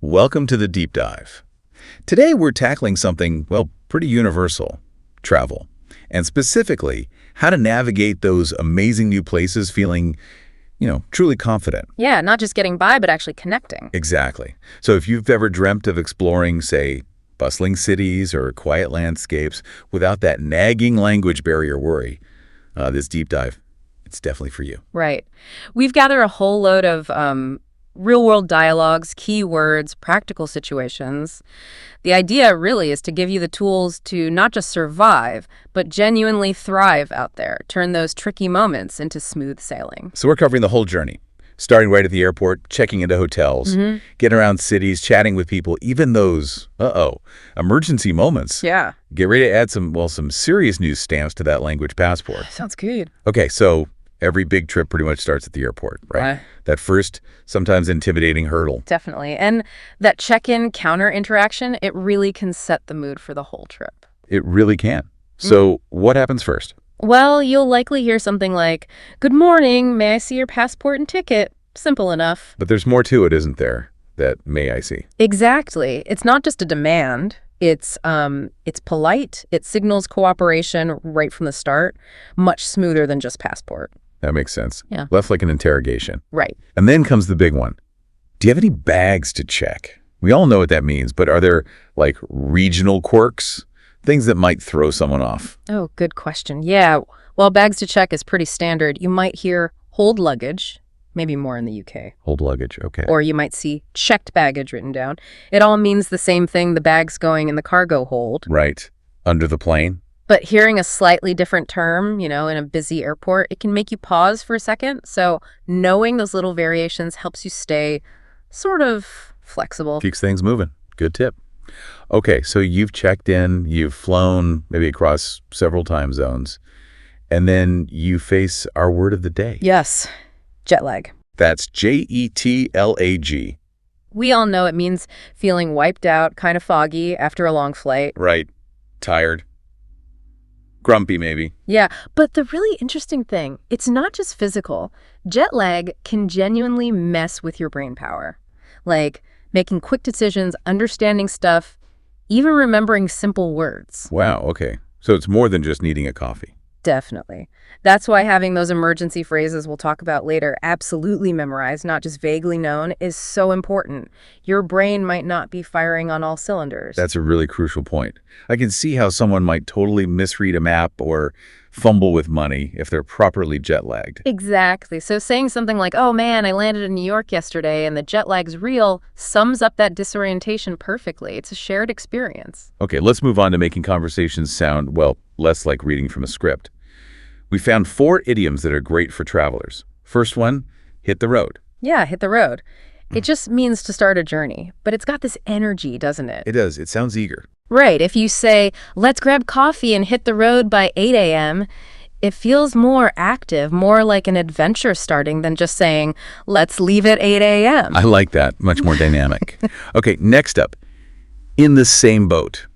Welcome to the deep dive. Today we're tackling something, well, pretty universal, travel. And specifically, how to navigate those amazing new places feeling, truly confident. Yeah, not just getting by, but actually connecting. Exactly. So if you've ever dreamt of exploring, say, bustling cities or quiet landscapes without that nagging language barrier worry, this deep dive, it's definitely for you. Right. We've gathered a whole load of real-world dialogues, keywords, practical situations. The idea really is to give you the tools to not just survive, but genuinely thrive out there, turn those tricky moments into smooth sailing. So we're covering the whole journey, starting right at the airport, checking into hotels, getting around cities, chatting with people, even those, emergency moments. Yeah. Get ready to add some serious news stamps to that language passport. Sounds good. Okay, so every big trip pretty much starts at the airport, right? That first, sometimes intimidating hurdle. Definitely. And that check-in counter interaction, it really can set the mood for the whole trip. It really can. So what happens first? Well, you'll likely hear something like, "Good morning, may I see your passport and ticket?" Simple enough. But there's more to it, isn't there? That may I see. Exactly. It's not just a demand. It's polite. It signals cooperation right from the start, much smoother than just passport. That makes sense. Yeah. Left like an interrogation. Right. And then comes the big one. Do you have any bags to check? We all know what that means, but are there like regional quirks? Things that might throw someone off? Oh, good question. Yeah. While bags to check is pretty standard, you might hear hold luggage, maybe more in the UK. Hold luggage, okay. Or you might see checked baggage written down. It all means the same thing, the bag's going in the cargo hold. Right. Under the plane? But hearing a slightly different term, in a busy airport, it can make you pause for a second. So knowing those little variations helps you stay sort of flexible. Keeps things moving. Good tip. Okay, so you've checked in, you've flown maybe across several time zones, and then you face our word of the day. Yes, jet lag. That's Jetlag. We all know it means feeling wiped out, kind of foggy after a long flight. Right. Tired. Grumpy, maybe. Yeah, but the really interesting thing, it's not just physical. Jet lag can genuinely mess with your brain power. Like making quick decisions, understanding stuff, even remembering simple words. Wow, okay. So it's more than just needing a coffee. Definitely. That's why having those emergency phrases we'll talk about later, absolutely memorized, not just vaguely known, is so important. Your brain might not be firing on all cylinders. That's a really crucial point. I can see how someone might totally misread a map or fumble with money if they're properly jet lagged. Exactly. So saying something like, "Oh man, I landed in New York yesterday and the jet lag's real," sums up that disorientation perfectly. It's a shared experience. Okay, let's move on to making conversations sound, less like reading from a script. We found 4 idioms that are great for travelers. First one, hit the road. Yeah, hit the road. It just means to start a journey, but it's got this energy, doesn't it? It does. It sounds eager. Right. If you say, "Let's grab coffee and hit the road by 8 a.m., it feels more active, more like an adventure starting than just saying, "Let's leave at 8 a.m. I like that. Much more dynamic. Okay, next up, in the same boat.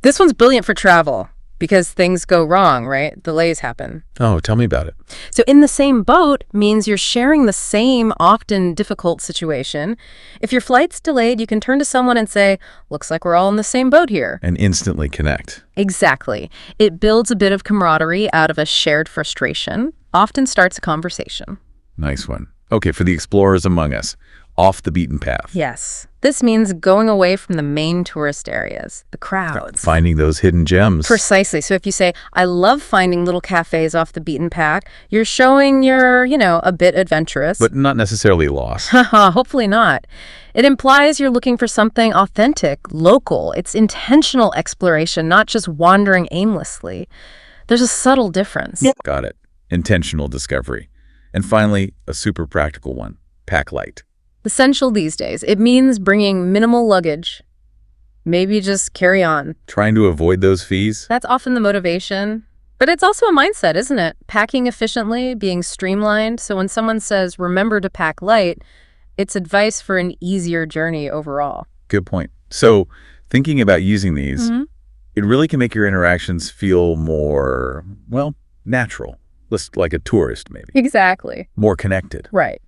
This one's brilliant for travel because things go wrong, right? Delays happen. Oh, tell me about it. So in the same boat means you're sharing the same, often difficult situation. If your flight's delayed, you can turn to someone and say, "Looks like we're all in the same boat here." And instantly connect. Exactly. It builds a bit of camaraderie out of a shared frustration, often starts a conversation. Nice one. Okay, for the explorers among us, off the beaten path. Yes. This means going away from the main tourist areas, the crowds. Finding those hidden gems. Precisely. So if you say, "I love finding little cafes off the beaten path," you're showing you're, a bit adventurous. But not necessarily lost. Hopefully not. It implies you're looking for something authentic, local. It's intentional exploration, not just wandering aimlessly. There's a subtle difference. Got it. Intentional discovery. And finally, a super practical one. Pack light. Essential these days. It means bringing minimal luggage. Maybe just carry on. Trying to avoid those fees? That's often the motivation. But it's also a mindset, isn't it? Packing efficiently, being streamlined. So when someone says, "Remember to pack light," it's advice for an easier journey overall. Good point. So thinking about using these, it really can make your interactions feel more, natural. Less like a tourist, maybe. Exactly. More connected. Right.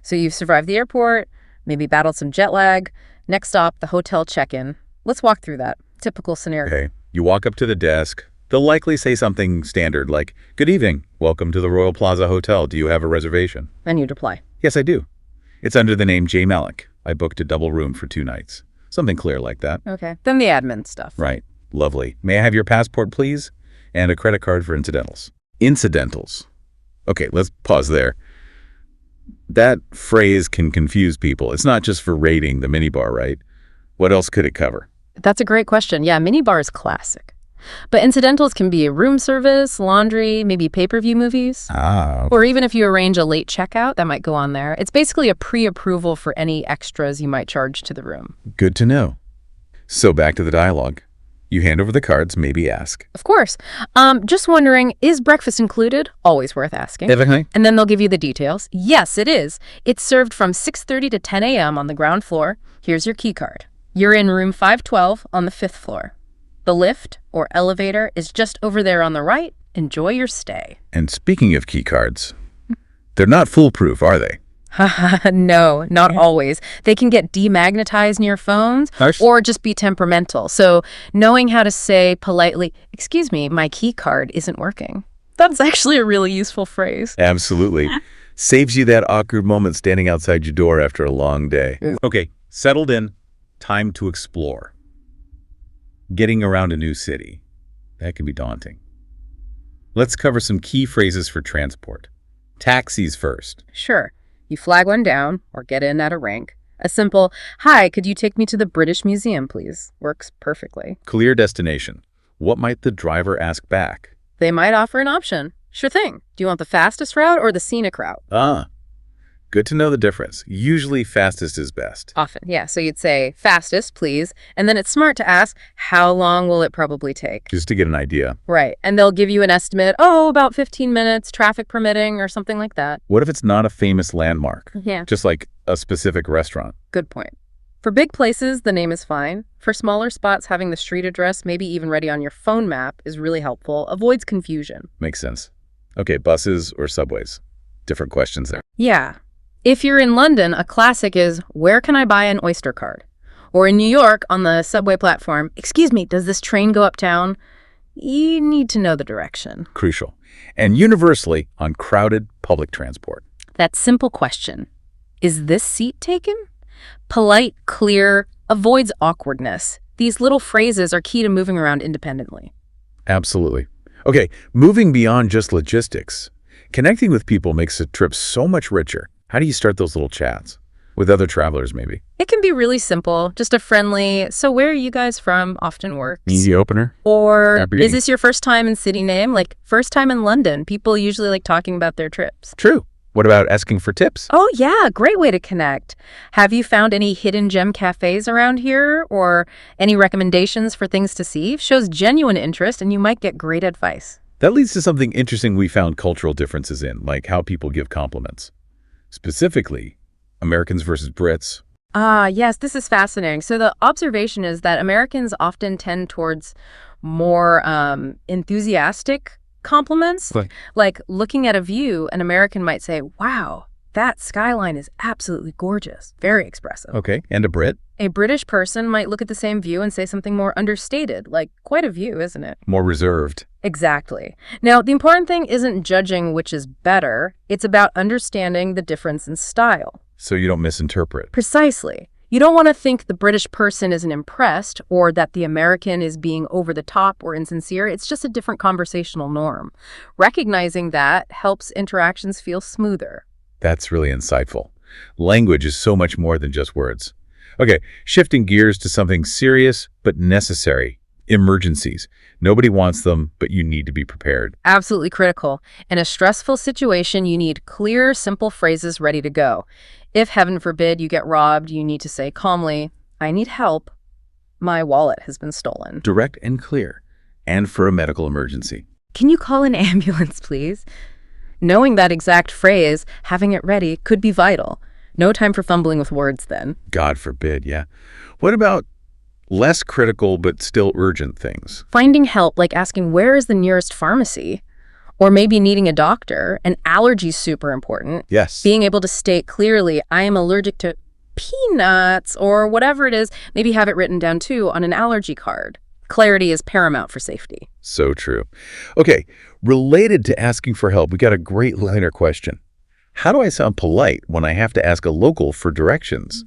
So you've survived the airport. maybe battled some jet lag. Next stop, the hotel check-in. Let's walk through that. Typical scenario. Okay, you walk up to the desk. They'll likely say something standard like, "Good evening. Welcome to the Royal Plaza Hotel. Do you have a reservation?" And you'd reply. "Yes, I do. It's under the name J. Malik. I booked a double room for 2 nights." Something clear like that. Okay. Then the admin stuff. Right. Lovely. "May I have your passport, please? And a credit card for incidentals." Incidentals. Okay, let's pause there. That phrase can confuse people. It's not just for raiding the minibar, right? What else could it cover? That's a great question. Yeah, minibar is classic. But incidentals can be room service, laundry, maybe pay-per-view movies. Ah, Or even if you arrange a late checkout, that might go on there. It's basically a pre-approval for any extras you might charge to the room. good to know. So back to the dialogue. You hand over the cards, maybe ask. Of course. Just wondering, is breakfast included? Always worth asking. Definitely. And then they'll give you the details. Yes, it is. It's served from 6:30 to 10 a.m. on the ground floor. Here's your key card. You're in room 512 on the 5th floor. The lift or elevator is just over there on the right. Enjoy your stay. And speaking of key cards, they're not foolproof, are they? No, not always. They can get demagnetized near phones Nice. or just be temperamental. So knowing how to say politely, "Excuse me, my key card isn't working." That's actually a really useful phrase. Absolutely. Saves you that awkward moment standing outside your door after a long day. Okay, settled in. Time to explore. Getting around a new city. That can be daunting. Let's cover some key phrases for transport. Taxis first. Sure, you flag one down or get in at a rank. A simple, "Hi, could you take me to the British Museum, please?" works perfectly. Clear destination. What might the driver ask back? They might offer an option. Sure thing. Do you want the fastest route or the scenic route? Good to know the difference. Usually fastest is best. Often, yeah. So you'd say, "Fastest, please." And then it's smart to ask, "How long will it probably take?" Just to get an idea. Right. And they'll give you an estimate, about 15 minutes, traffic permitting, or something like that. What if it's not a famous landmark? Yeah. Just like a specific restaurant. Good point. For big places, the name is fine. For smaller spots, having the street address, maybe even ready on your phone map, is really helpful. Avoids confusion. Makes sense. Okay, buses or subways? Different questions there. Yeah. If you're in London, a classic is, "Where can I buy an Oyster card?" Or in New York, on the subway platform, "Excuse me, does this train go uptown?" You need to know the direction. Crucial. And universally on crowded public transport. That simple question, "Is this seat taken?" Polite, clear, avoids awkwardness. These little phrases are key to moving around independently. Absolutely. Okay, moving beyond just logistics. Connecting with people makes a trip so much richer. How do you start those little chats? With other travelers, maybe? It can be really simple, just a friendly, "So where are you guys from?" often works. Easy opener. Or, Happy "Is days. this your first time in city name?" Like, first time in London. People usually like talking about their trips. True. What about asking for tips? Oh, yeah, great way to connect. "Have you found any hidden gem cafes around here?" Or "Any recommendations for things to see?" Shows genuine interest, and you might get great advice. That leads to something interesting we found cultural differences in, like how people give compliments. Specifically, Americans versus Brits. Yes, this is fascinating. So the observation is that Americans often tend towards more enthusiastic compliments. Like looking at a view, an American might say, "Wow, that skyline is absolutely gorgeous." Very expressive. Okay, and a Brit? A British person might look at the same view and say something more understated, like, "Quite a view, isn't it?" More reserved. Exactly. Now, the important thing isn't judging which is better. It's about understanding the difference in style. So you don't misinterpret. Precisely. You don't want to think the British person isn't impressed or that the American is being over the top or insincere. It's just a different conversational norm. Recognizing that helps interactions feel smoother. That's really insightful. Language is so much more than just words. Okay, shifting gears to something serious but necessary. Emergencies. Nobody wants them, but you need to be prepared. Absolutely critical. In a stressful situation, you need clear, simple phrases ready to go. If, heaven forbid, you get robbed, you need to say calmly, "I need help. My wallet has been stolen." Direct and clear. And for a medical emergency. "Can you call an ambulance, please?" Knowing that exact phrase, having it ready, could be vital. No time for fumbling with words then. God forbid, yeah. What about less critical but still urgent things? Finding help, like asking where is the nearest pharmacy, or maybe needing a doctor. An allergy's super important. Yes. Being able to state clearly, "I am allergic to," peanuts or whatever it is. Maybe have it written down, too, on an allergy card. Clarity is paramount for safety. So true. Okay, related to asking for help, we got a great liner question. How do I sound polite when I have to ask a local for directions?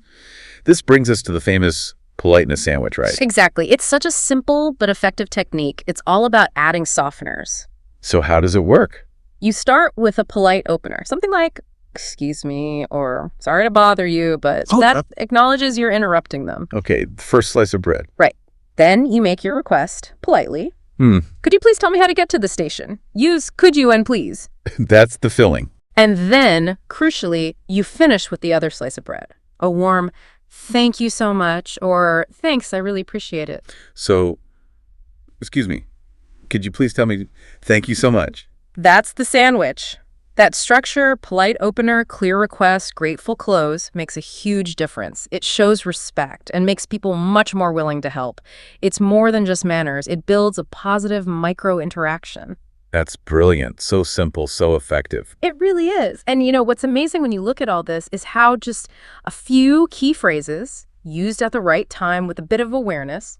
This brings us to the famous politeness sandwich, right? Exactly. It's such a simple but effective technique. It's all about adding softeners. So how does it work? You start with a polite opener, something like, excuse me, or sorry to bother you, but that acknowledges you're interrupting them. Okay, first slice of bread. Right. Then you make your request politely. Could you please tell me how to get to the station? Use could you and please. That's the filling. And then, crucially, you finish with the other slice of bread. A warm, thank you so much, or thanks, I really appreciate it. So, excuse me, could you please tell me, thank you so much? That's the sandwich. That structure, polite opener, clear request, grateful close makes a huge difference. It shows respect and makes people much more willing to help. It's more than just manners. It builds a positive micro-interaction. That's brilliant. So simple, so effective. It really is. And what's amazing when you look at all this is how just a few key phrases used at the right time with a bit of awareness,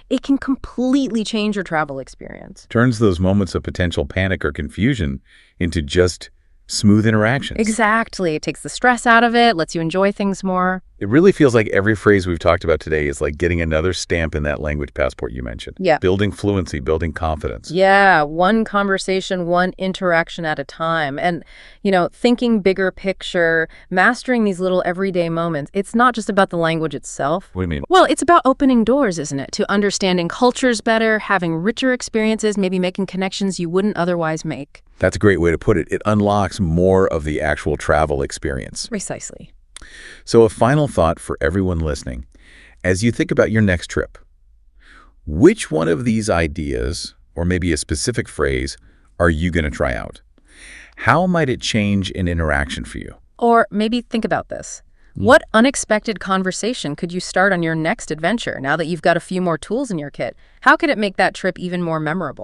it can completely change your travel experience. Turns those moments of potential panic or confusion into just smooth interactions. Exactly. It takes the stress out of it, lets you enjoy things more. It really feels like every phrase we've talked about today is like getting another stamp in that language passport you mentioned. Yeah. Building fluency, building confidence. Yeah, one conversation, one interaction at a time. And, thinking bigger picture, mastering these little everyday moments, it's not just about the language itself. What do you mean? Well, it's about opening doors, isn't it? To understanding cultures better, having richer experiences, maybe making connections you wouldn't otherwise make. That's a great way to put it. It unlocks more of the actual travel experience. Precisely. So a final thought for everyone listening. As you think about your next trip, which one of these ideas, or maybe a specific phrase, are you going to try out? How might it change an interaction for you? Or maybe think about this. What unexpected conversation could you start on your next adventure now that you've got a few more tools in your kit? How could it make that trip even more memorable?